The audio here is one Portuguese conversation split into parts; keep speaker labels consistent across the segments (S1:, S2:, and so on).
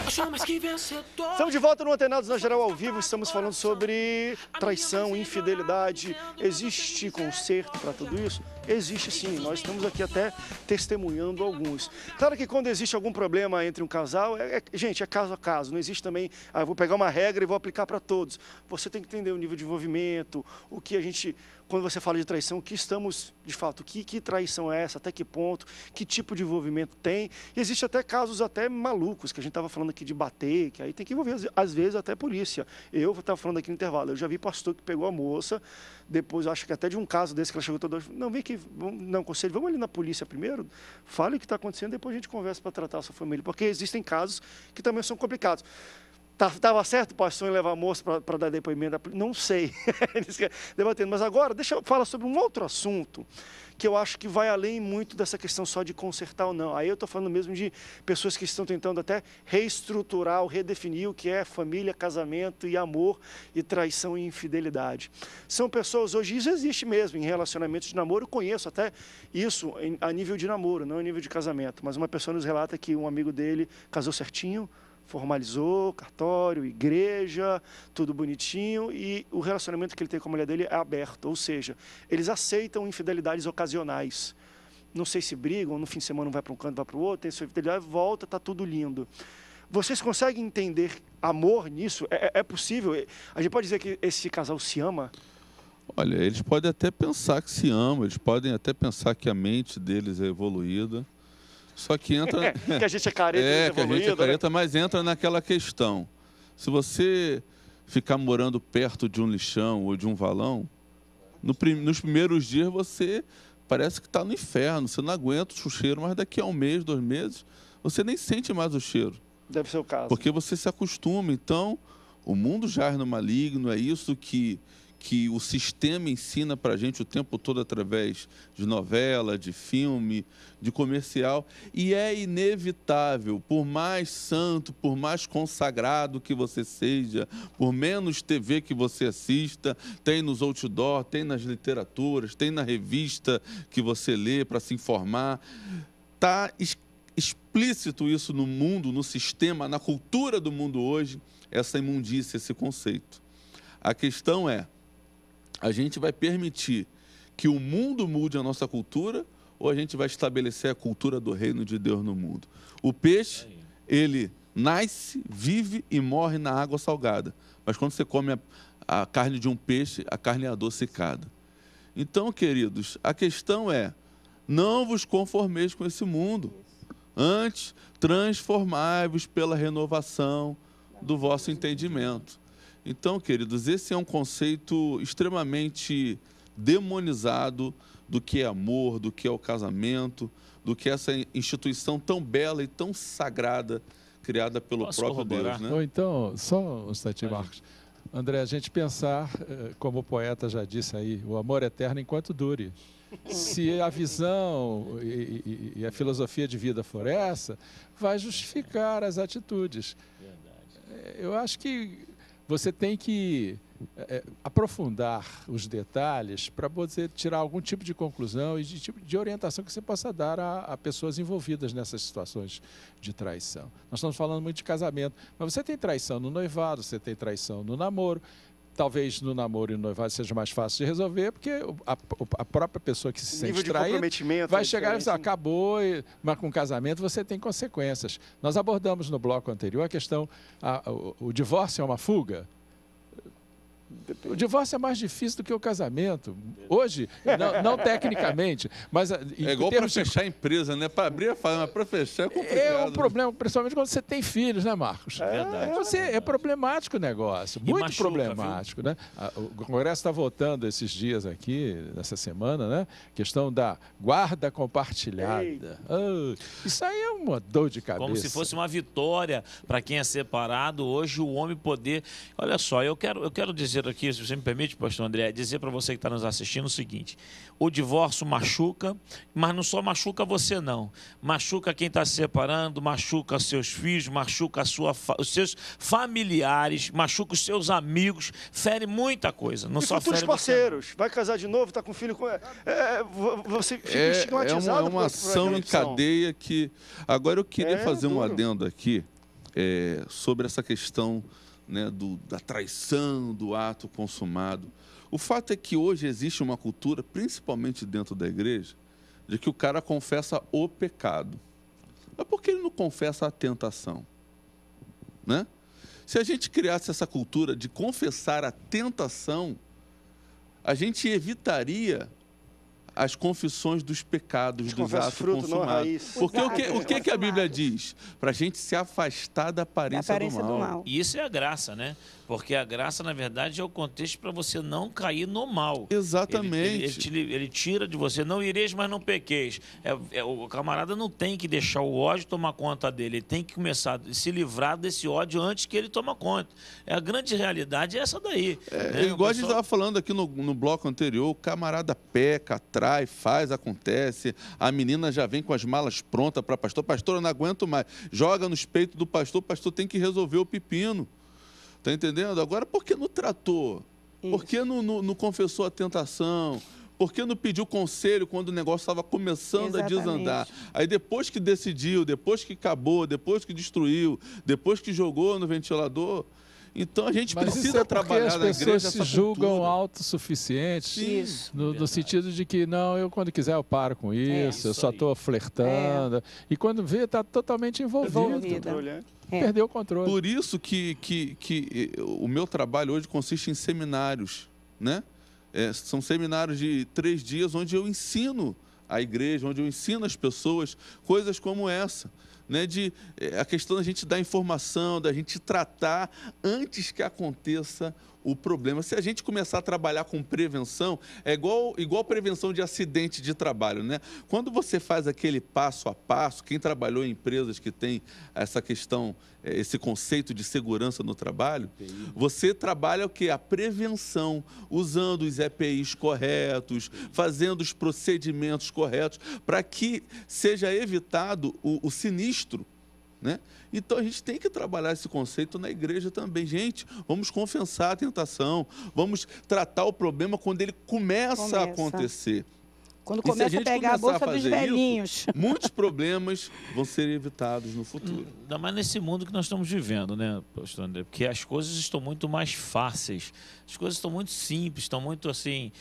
S1: Estamos de volta no Antenados na Geral ao vivo. Estamos falando sobre traição, infidelidade. Existe conserto para tudo isso? Existe sim. Nós estamos aqui até testemunhando alguns. Claro que quando existe algum problema entre um casal, gente, é caso a caso. Não existe também, eu vou pegar uma regra e vou aplicar para todos. Você tem que entender o nível de envolvimento, o que a gente... Quando você fala de traição, o que estamos, de fato, que traição é essa, até que ponto, que tipo de envolvimento tem. E existe até casos até malucos, que a gente estava falando aqui de bater, que aí tem que envolver, às vezes, até polícia. Eu estava falando aqui no intervalo, eu já vi pastor que pegou a moça, depois, acho que até de um caso desse que ela chegou toda... Não, vem aqui, não, conselho, vamos ali na polícia primeiro, fale o que está acontecendo, depois a gente conversa para tratar a sua família, porque existem casos que também são complicados. Estava certo o pastor em levar a moça para dar depoimento? Não sei, debatendo. Mas agora, deixa eu falar sobre um outro assunto que eu acho que vai além muito dessa questão só de consertar ou não. Aí eu estou falando mesmo de pessoas que estão tentando até reestruturar ou redefinir o que é família, casamento e amor e traição e infidelidade. São pessoas, hoje isso existe mesmo em relacionamentos de namoro, eu conheço até isso a nível de namoro, não a nível de casamento. Mas uma pessoa nos relata que um amigo dele casou certinho, formalizou, cartório, igreja, tudo bonitinho, e o relacionamento que ele tem com a mulher dele é aberto, ou seja, eles aceitam infidelidades ocasionais. Não sei se brigam, no fim de semana um vai para um canto, vai para o outro, tem sua infidelidade, volta, está tudo lindo. Vocês conseguem entender amor nisso? É possível? A gente pode dizer que esse casal se ama?
S2: Olha, eles podem até pensar que se amam, eles podem até pensar que a mente deles é evoluída, só que entra...
S1: que a gente é careta,
S2: que a gente é careta, né? Mas entra naquela questão. Se você ficar morando perto de um lixão ou de um valão, nos primeiros dias você parece que está no inferno, você não aguenta o cheiro, mas daqui a um mês, 2 meses, você nem sente mais o cheiro.
S1: Deve ser o caso.
S2: Porque você se acostuma. Então, o mundo jaz no maligno, é isso que o sistema ensina para a gente o tempo todo através de novela, de filme, de comercial. E é inevitável, por mais santo, por mais consagrado que você seja, por menos TV que você assista, tem nos outdoor, tem nas literaturas, tem na revista que você lê para se informar. Está explícito isso no mundo, no sistema, na cultura do mundo hoje, essa imundícia, esse conceito. A questão é, a gente vai permitir que o mundo mude a nossa cultura ou a gente vai estabelecer a cultura do reino de Deus no mundo? O peixe, ele nasce, vive e morre na água salgada. Mas quando você come a carne de um peixe, a carne é adocicada. Então, queridos, a questão é, não vos conformeis com esse mundo. Antes, transformai-vos pela renovação do vosso entendimento. Então, queridos, esse é um conceito extremamente demonizado do que é amor, do que é o casamento, do que é essa instituição tão bela e tão sagrada criada pelo próprio Deus, né?
S3: Ou então, só um instantinho, Marcos. André, a gente pensar, como o poeta já disse aí, o amor eterno enquanto dure. Se a visão e a filosofia de vida for essa, vai justificar as atitudes. Eu acho que você tem que aprofundar os detalhes para você tirar algum tipo de conclusão e de orientação que você possa dar a pessoas envolvidas nessas situações de traição. Nós estamos falando muito de casamento, mas você tem traição no noivado, você tem traição no namoro. Talvez no namoro e no noivado seja mais fácil de resolver, porque a própria pessoa que se sente traída vai chegar e dizer, acabou, mas com casamento você tem consequências. Nós abordamos no bloco anterior a questão, o divórcio é uma fuga? O divórcio é mais difícil do que o casamento. Hoje, não tecnicamente, mas...
S2: É igual para fechar a empresa, né? Para abrir é fácil, mas para fechar é complicado.
S3: É um problema, principalmente quando você tem filhos, né, Marcos?
S4: É verdade.
S3: É problemático o negócio, muito machuca, problemático, né? O Congresso está votando esses dias aqui, nessa semana, né? Questão da guarda compartilhada. Isso aí é uma dor de cabeça.
S4: Como se fosse uma vitória para quem é separado, hoje o homem poder... Olha só, eu quero dizer aqui, se você me permite, pastor André, dizer para você que está nos assistindo o seguinte: o divórcio machuca, mas não só machuca você não, machuca quem está se separando, machuca seus filhos, machuca os seus familiares, machuca os seus amigos, fere muita coisa, não
S1: e
S4: só
S1: futuros
S4: fere
S1: parceiros, você, vai casar de novo, está com filho, você fica estigmatizado.
S2: É uma ação em cadeia que... Agora eu queria fazer um adendo aqui, sobre essa questão, né, da traição, do ato consumado. O fato é que hoje existe uma cultura, principalmente dentro da igreja, de que o cara confessa o pecado. Mas por que ele não confessa a tentação? Né? Se a gente criasse essa cultura de confessar a tentação, a gente evitaria as confissões dos pecados, dos atos consumados. Porque o que a Bíblia diz? Para a gente se afastar da aparência do mal.
S4: E isso é a graça, né? Porque a graça, na verdade, é o contexto para você não cair no mal.
S2: Exatamente.
S4: Ele tira de você, não ireis, mas não pequeis. O camarada não tem que deixar o ódio tomar conta dele, ele tem que começar a se livrar desse ódio antes que ele tome conta. A grande realidade é essa daí. Né?
S2: Igual a gente estava falando aqui no bloco anterior, o camarada peca, trai, faz, acontece, a menina já vem com as malas prontas para pastor, pastor, eu não aguento mais, joga nos peitos do pastor, o pastor tem que resolver o pepino. Está entendendo? Agora, por que não tratou? Isso. Por que não confessou a tentação? Por que não pediu conselho quando o negócio estava começando a desandar? Aí depois que decidiu, depois que acabou, depois que destruiu, depois que jogou no ventilador... Então a gente precisa trabalhar na igreja. As pessoas
S3: se julgam autossuficientes, no sentido de que, não, eu quando quiser eu paro com isso, eu só estou flertando. E quando vê, está totalmente envolvido. Perdeu o controle.
S2: Por isso que o meu trabalho hoje consiste em seminários, né? São seminários de 3 dias onde eu ensino a igreja, onde eu ensino as pessoas coisas como essa. Né, a questão da gente dar informação, da gente tratar antes que aconteça o problema. Se a gente começar a trabalhar com prevenção, é igual prevenção de acidente de trabalho, né? Quando você faz aquele passo a passo, quem trabalhou em empresas que tem essa questão, esse conceito de segurança no trabalho, você trabalha o quê? A prevenção, usando os EPIs corretos, fazendo os procedimentos corretos, para que seja evitado o sinistro, né? Então a gente tem que trabalhar esse conceito na igreja também. Gente, vamos confessar a tentação, vamos tratar o problema quando ele começa a acontecer.
S5: Quando começa a pegar a bolsa dos velhinhos.
S2: Muitos problemas vão ser evitados no futuro.
S4: Ainda mais nesse mundo que nós estamos vivendo, né, pastor André? Porque as coisas estão muito mais fáceis, as coisas estão muito simples, estão muito assim,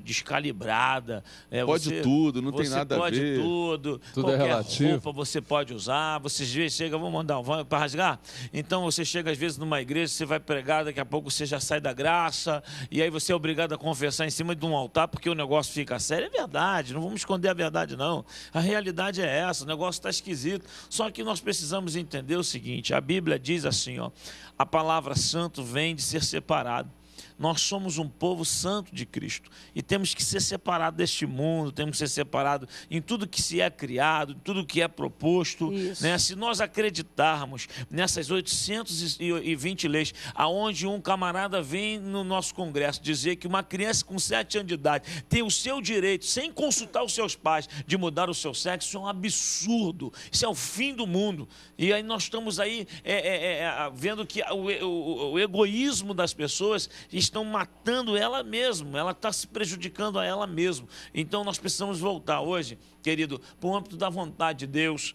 S4: descalibradas.
S2: Pode tudo, não tem nada a ver.
S4: Você pode tudo,
S3: tudo é relativo.
S4: Roupa você pode usar, você chega, vamos mandar para rasgar? Então você chega às vezes numa igreja, você vai pregar, daqui a pouco você já sai da graça, e aí você é obrigado a confessar em cima de um altar, porque o negócio fica sério. É verdade, não vamos esconder a verdade, não. A realidade é essa, o negócio está esquisito. Só que nós precisamos entender o seguinte, a Bíblia diz assim, ó, a palavra santo vem de ser separado. Nós somos um povo santo de Cristo e temos que ser separados deste mundo, temos que ser separados em tudo que se é criado, em tudo que é proposto. Né? Se nós acreditarmos nessas 820 leis, aonde um camarada vem no nosso congresso dizer que uma criança com 7 anos de idade tem o seu direito, sem consultar os seus pais, de mudar o seu sexo, isso é um absurdo, isso é o fim do mundo. E aí nós estamos aí vendo que o egoísmo das pessoas estão matando ela mesma, ela está se prejudicando a ela mesma. Então nós precisamos voltar hoje, querido, para o âmbito da vontade de Deus,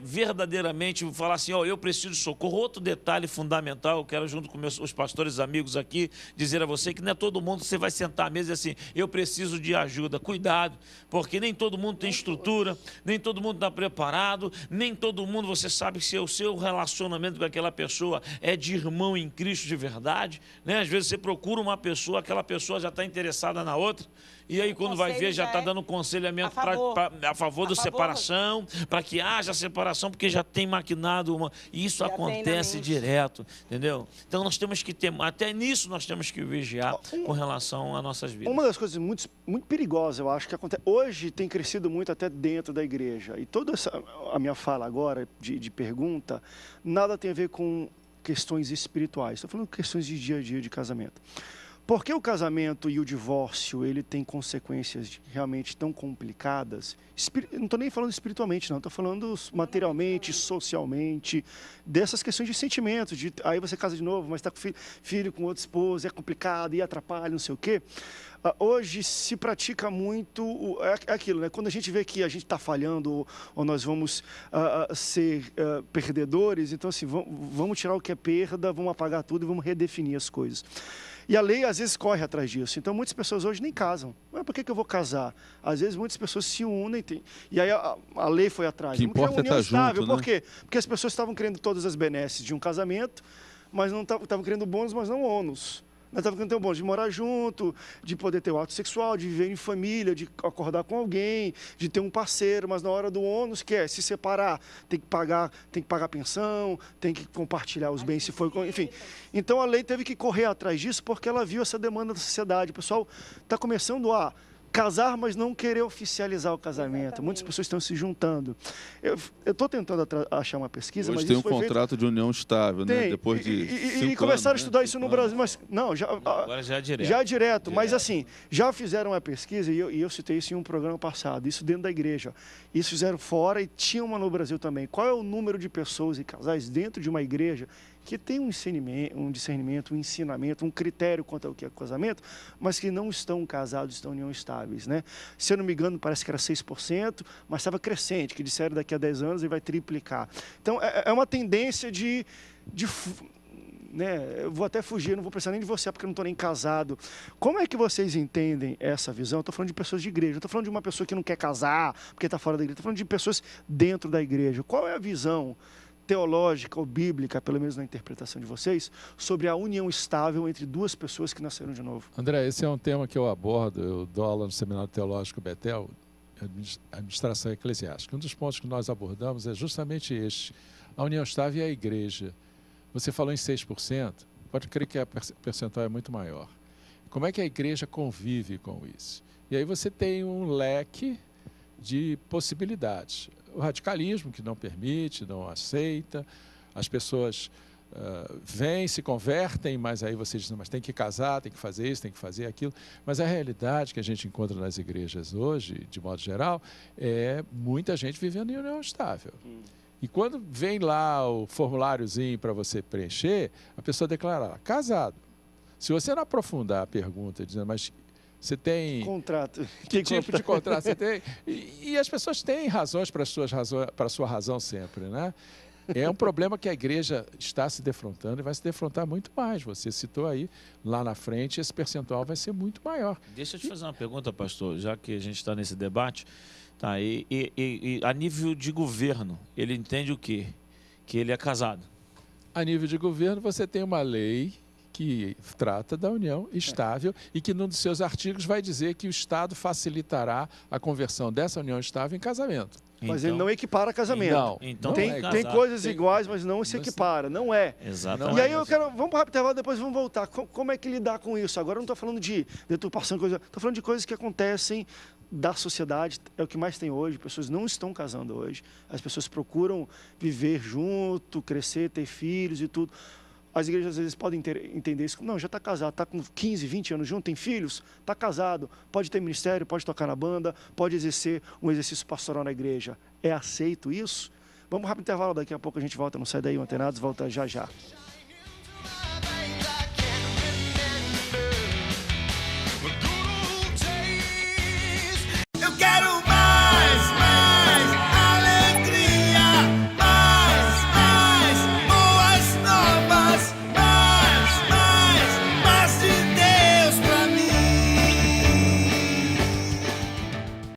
S4: verdadeiramente falar assim, ó, eu preciso de socorro. Outro detalhe fundamental, eu quero junto com os pastores amigos aqui, dizer a você que não é todo mundo que você vai sentar à mesa e assim, eu preciso de ajuda. Cuidado, porque nem todo mundo tem estrutura, nem todo mundo está preparado, nem todo mundo, você sabe se o seu relacionamento com aquela pessoa é de irmão em Cristo de verdade, né? Às vezes você procura uma pessoa, aquela pessoa já está interessada na outra, e aí quando vai ver já está dando aconselhamento a favor da separação, para que haja separação, porque já tem maquinado uma... E isso acontece direto, entendeu? Então nós temos que ter, até nisso nós temos que vigiar com relação às nossas vidas.
S1: Uma das coisas muito perigosas, eu acho, que acontece, hoje tem crescido muito até dentro da igreja, e toda a minha fala agora de pergunta, nada tem a ver com questões espirituais, estou falando de questões de dia a dia de casamento. Porque o casamento e o divórcio, ele tem consequências realmente tão complicadas. Não estou nem falando espiritualmente, não. Estou falando materialmente, socialmente, dessas questões de sentimentos. Aí você casa de novo, mas está com filho com outra esposa, é complicado e atrapalha, não sei o quê. Hoje se pratica muito aquilo, né? Quando a gente vê que a gente está falhando ou nós vamos ser perdedores, então assim, vamos tirar o que é perda, vamos apagar tudo e vamos redefinir as coisas. E a lei, às vezes, corre atrás disso. Então, muitas pessoas hoje nem casam. Mas por que eu vou casar? Às vezes, muitas pessoas se unem. E aí, a lei foi atrás.
S2: Que importa é estar junto, né?
S1: Por quê? Porque as pessoas estavam querendo todas as benesses de um casamento, mas não estavam querendo bônus, mas não ônus. Nós estávamos querendo ter o bônus de morar junto, de poder ter o ato sexual, de viver em família, de acordar com alguém, de ter um parceiro, mas na hora do ônus, que é se separar, tem que pagar pensão, tem que compartilhar os bens, se for, enfim. Então a lei teve que correr atrás disso porque ela viu essa demanda da sociedade. O pessoal está começando a casar, mas não querer oficializar o casamento. Exatamente. Muitas pessoas estão se juntando. Eu estou tentando achar uma pesquisa,
S2: hoje
S1: mas
S2: tem
S1: isso
S2: um contrato de união estável, né? Depois de
S1: e começaram a estudar isso no Brasil, mas não,
S4: agora já é direto.
S1: Já é direto, mas assim, já fizeram uma pesquisa, e eu citei isso em um programa passado, isso dentro da igreja. Isso fizeram fora e tinha uma no Brasil também. Qual é o número de pessoas e casais dentro de uma igreja que tem um discernimento, um ensinamento, um critério quanto ao que é casamento, mas que não estão casados, estão em união estáveis, né? Se eu não me engano, parece que era 6%, mas estava crescente, que disseram daqui a 10 anos ele vai triplicar. Então, é uma tendência né? Eu vou até fugir, não vou precisar nem de você, porque eu não estou nem casado. Como é que vocês entendem essa visão? Estou falando de pessoas de igreja, estou falando de uma pessoa que não quer casar, porque está fora da igreja, estou falando de pessoas dentro da igreja. Qual é a visão teológica ou bíblica, pelo menos na interpretação de vocês, sobre a união estável entre duas pessoas que nasceram de novo?
S3: André, esse é um tema que eu abordo, eu dou aula no Seminário Teológico Betel, Administração Eclesiástica. Um dos pontos que nós abordamos é justamente este, a união estável e a igreja. Você falou em 6%, pode crer que a percentual é muito maior. Como é que a igreja convive com isso? E aí você tem um leque de possibilidades. O radicalismo, que não permite, não aceita, as pessoas vêm, se convertem, mas aí você diz, não, mas tem que casar, tem que fazer isso, tem que fazer aquilo. Mas a realidade que a gente encontra nas igrejas hoje, de modo geral, é muita gente vivendo em união estável. E quando vem lá o formuláriozinho para você preencher, a pessoa declara, casado. Se você não aprofundar a pergunta, dizendo, mas você tem...
S1: Contrato.
S3: Que tipo de contrato você tem? E as pessoas têm razões para a sua razão sempre, né? É um problema que a igreja está se defrontando e vai se defrontar muito mais. Você citou aí, lá na frente, esse percentual vai ser muito maior.
S4: Deixa eu te fazer uma pergunta, pastor, já que a gente está nesse debate. Tá, e a nível de governo, ele entende o quê? Que ele é casado.
S3: A nível de governo, você tem uma lei que trata da união estável e que num dos seus artigos vai dizer que o Estado facilitará a conversão dessa união estável em casamento.
S1: Mas ele não equipara casamento.
S4: Então
S1: tem coisas iguais, mas não se equipara, não é.
S4: Exatamente.
S1: E aí vamos para o intervalo, depois vamos voltar. Como é que lidar com isso? Agora eu não estou falando de deturpação, estou falando de coisas que acontecem da sociedade, é o que mais tem hoje. Pessoas não estão casando hoje. As pessoas procuram viver junto, crescer, ter filhos e tudo. As igrejas às vezes podem entender isso. Não, já está casado, está com 15, 20 anos junto, tem filhos, está casado, pode ter ministério, pode tocar na banda, pode exercer um exercício pastoral na igreja. É aceito isso? Vamos rápido intervalo, daqui a pouco a gente volta. Não sai daí, o Antenados volta já já.